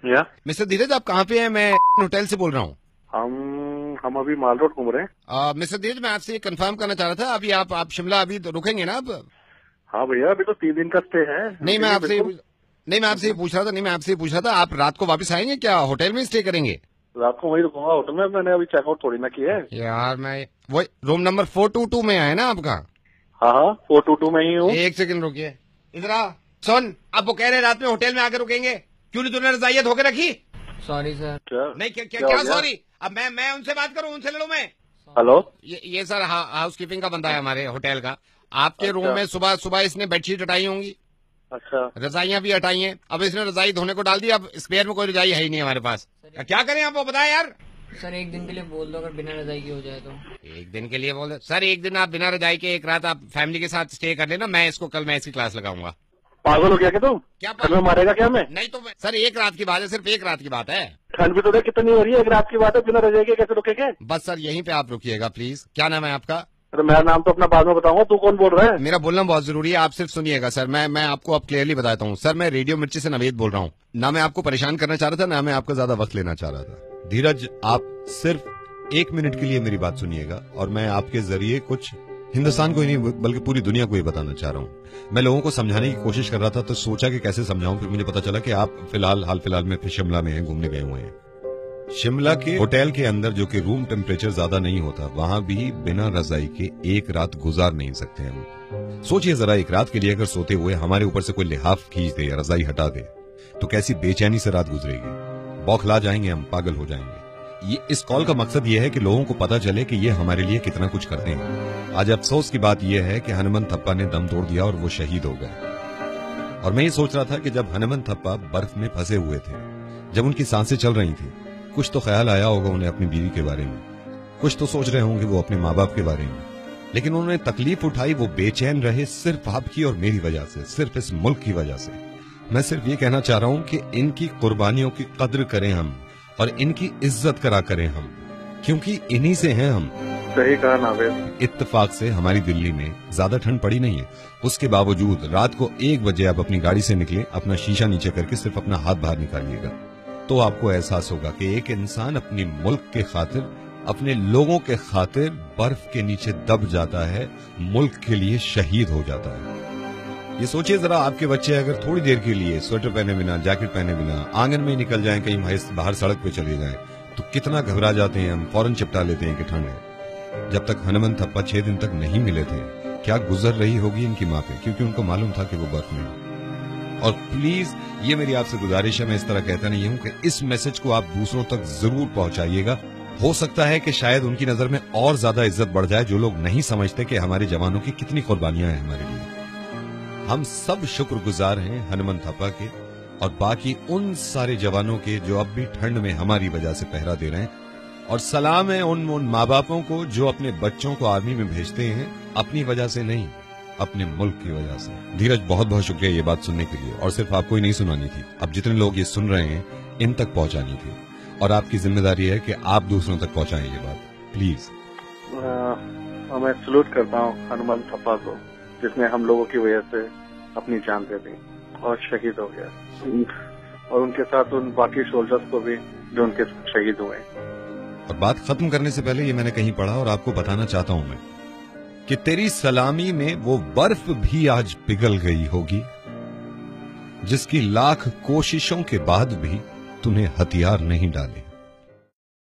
या मिस्टर धीरज, आप कहाँ पे हैं? मैं होटल से बोल रहा हूँ। हम अभी माल रोड घूम रहे हैं। मिस्टर धीरज, मैं आपसे ये कंफर्म करना चाह रहा था, अभी आप शिमला अभी तो रुकेंगे ना आप? हाँ भैया, अभी तो 3 दिन का स्टे है। नहीं, मैं आपसे ये पूछ रहा था, आप रात को वापस आएंगे क्या? होटल में स्टे करेंगे? रात को वहीं रुकूंगा होटल में। मैंने अभी चेकआउट थोड़ी ना किया है यार, मैं वो रूम नंबर 422 में है ना आपका? हाँ 422 में ही हूँ। एक सेकंड रुकिए, इधर आ। सुन, अब वो कह रहे रात में होटल में आकर रुकेंगे, क्यों नहीं तूने रजाइयाँ धो के रखी? Sorry sir. क्या नहीं, क्या सॉरी? अब मैं उनसे बात करूँ, उनसे लड़ूं मैं? हेलो, ये सर हाउस कीपिंग का बंदा है हमारे होटल का। आपके रूम में सुबह इसने बेडशीट हटाई होंगी, अच्छा, रजाइयाँ भी हटाई हैं। अब इसने रजाई धोने को डाल दी, अब स्पेयर में कोई रजाई है ही नहीं हमारे पास। क्या करें आप, वो बताएं यार। सर एक दिन के लिए बोल दो, अगर बिना रजाई की हो जाए तो। एक दिन के लिए बोल दो सर? एक दिन आप बिना रजाई के, एक रात आप फैमिली के साथ स्टे कर लेना। मैं इसकी क्लास लगाऊंगा। पागल हो गया क्या तुम? क्या घर में मारेगा क्या हमें? नहीं तो सर, एक रात की बात है, सिर्फ एक रात की बात है। ठंड भी तो देख कितनी हो रही है। एक रात की बात है, बिना रजाई के कैसे रुकेंगे? बस सर, यहीं पे आप रुकिएगा प्लीज। क्या नाम है आपका? अरे मेरा नाम तो अपना बाद में बताऊंगा, तू कौन बोल रहा है? मेरा बोलना बहुत जरूरी है, आप सिर्फ सुनिएगा सर। मैं आपको अब क्लियरली बताता हूँ सर। मैं रेडियो मिर्ची से नवेद बोल रहा हूँ। ना मैं आपको परेशान करना चाह रहा था, ना मैं आपका ज्यादा वक्त लेना चाह रहा था। धीरज, आप सिर्फ 1 मिनट के लिए मेरी बात सुनिएगा, और मैं आपके जरिए कुछ हिंदुस्तान को ही नहीं बल्कि पूरी दुनिया को ही बताना चाह रहा हूँ। मैं लोगों को समझाने की कोशिश कर रहा था, तो सोचा कि कैसे समझाऊं। फिर मुझे पता चला कि आप हाल फिलहाल में फिर शिमला में हैं, घूमने गए हुए हैं। शिमला के होटल के अंदर, जो कि रूम टेम्परेचर ज्यादा नहीं होता, वहां भी बिना रजाई के एक रात गुजार नहीं सकते हम। सोचिए जरा, एक रात के लिए अगर सोते हुए हमारे ऊपर से कोई लिहाफ खींच दे या रजाई हटा दे, तो कैसी बेचैनी से रात गुजरेगी। बौखला जाएंगे हम, पागल हो जाएंगे। इस कॉल का मकसद ये है कि लोगों को पता चले कि ये हमारे लिए कितना कुछ करते हैं। आज अफसोस की बात यह है कि हनुमंत थप्पा ने दम तोड़ दिया और वो शहीद हो गए। और मैं ये सोच रहा था कि जब हनुमंत थप्पा बर्फ में फंसे हुए थे, जब उनकी सांसें चल रही थी, कुछ तो ख्याल आया होगा उन्हें अपनी बीवी के बारे में, कुछ तो सोच रहे होंगे वो अपने माँ बाप के बारे में। लेकिन उन्होंने तकलीफ उठाई, वो बेचैन रहे सिर्फ आपकी और मेरी वजह से, सिर्फ इस मुल्क की वजह से। मैं सिर्फ ये कहना चाह रहा हूं कि इनकी कुर्बानियों की कद्र करें हम, और इनकी इज्जत करा करें हम, क्योंकि इन्हीं से हैं हम। सही कहा नावेद। इत्तेफाक से हमारी दिल्ली में ज्यादा ठंड पड़ी नहीं है, उसके बावजूद रात को 1 बजे आप अपनी गाड़ी से निकले, अपना शीशा नीचे करके सिर्फ अपना हाथ बाहर निकालिएगा, तो आपको एहसास होगा कि एक इंसान अपनी मुल्क के खातिर, अपने लोगों के खातिर बर्फ के नीचे दब जाता है, मुल्क के लिए शहीद हो जाता है। ये सोचिए जरा, आपके बच्चे अगर थोड़ी देर के लिए स्वेटर पहने बिना, जैकेट पहने बिना आंगन में निकल जाएं, कहीं बाहर सड़क पे चले जाएं, तो कितना घबरा जाते हैं हम, फौरन चिपटा लेते हैं कि ठंड है। जब तक हनुमंत थप्पा 6 दिन तक नहीं मिले थे, क्या गुजर रही होगी इनकी माँ पे, क्योंकि उनको मालूम था कि वो बर्फ में है। और प्लीज, ये मेरी आपसे गुजारिश है, मैं इस तरह कहता नहीं हूं, कि इस मैसेज को आप दूसरों तक जरूर पहुंचाइएगा। हो सकता है कि शायद उनकी नजर में और ज्यादा इज्जत बढ़ जाए, जो लोग नहीं समझते कि हमारे जवानों की कितनी कुर्बानियां हैं हमारे लिए। हम सब शुक्रगुजार हैं हनुमंत थप्पा के और बाकी उन सारे जवानों के जो अब भी ठंड में हमारी वजह से पहरा दे रहे हैं। और सलाम है उन माँ बापों को जो अपने बच्चों को आर्मी में भेजते हैं, अपनी वजह से नहीं, अपने मुल्क की वजह से। धीरज, बहुत बहुत शुक्रिया ये बात सुनने के लिए, और सिर्फ आपको ही नहीं सुनानी थी, अब जितने लोग ये सुन रहे हैं इन तक पहुंचानी थी, और आपकी जिम्मेदारी है कि आप दूसरों तक पहुंचाएं ये बात, प्लीज। मैं सलूट करता हूँ हनुमंत थप्पा को, जिसने हम लोगों की वजह से अपनी जान दे दी और शहीद हो गया, और उनके साथ उन बाकी सोल्जर्स को भी जो उनके शहीद हुए। और बात खत्म करने से पहले ये मैंने कहीं पढ़ा और आपको बताना चाहता हूं मैं, कि तेरी सलामी में वो बर्फ भी आज पिघल गई होगी, जिसकी लाख कोशिशों के बाद भी तूने हथियार नहीं डाले।